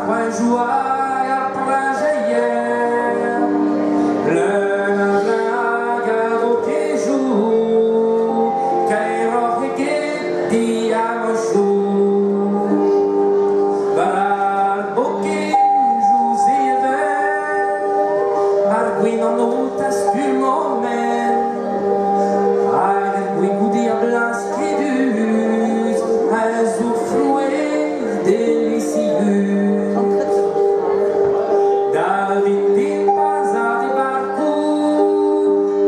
point joie à plager le navire au pied jour qu'elle aurait dit à mon jour par bocche jouzive arguino notas du moment argui gudi a blas quidus azufruer delicieux David din pasa di barco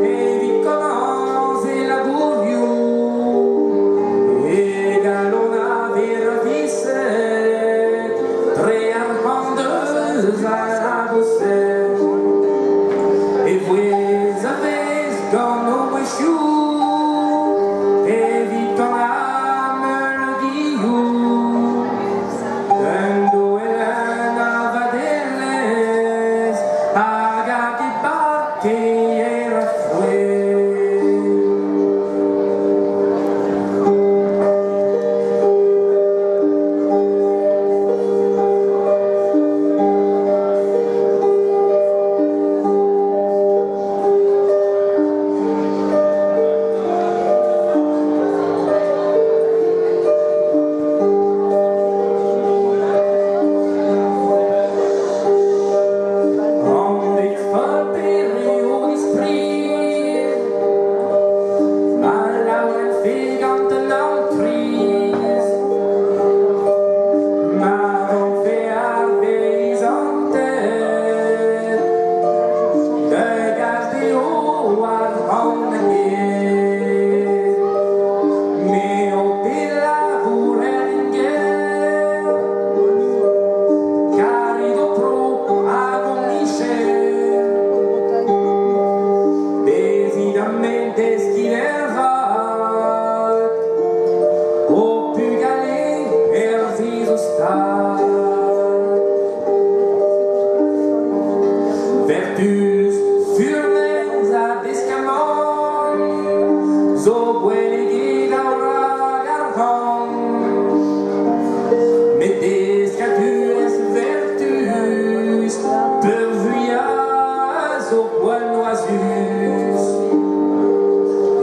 e vi commence la bourriou e galona vera visse très armandeuse à la bossette et vous avez gone au chou et vi con la melodie quando Elena va delles aga che bacche era fuori O più galè e il viso sta Vertus furnes a descamon So bueni da ora garfon Mais des scatures vertus Pervuias au poil noisus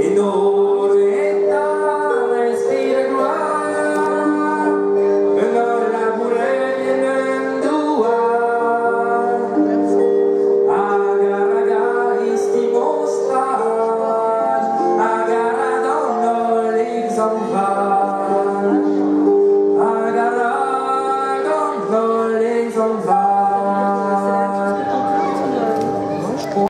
Et nos Agarra con les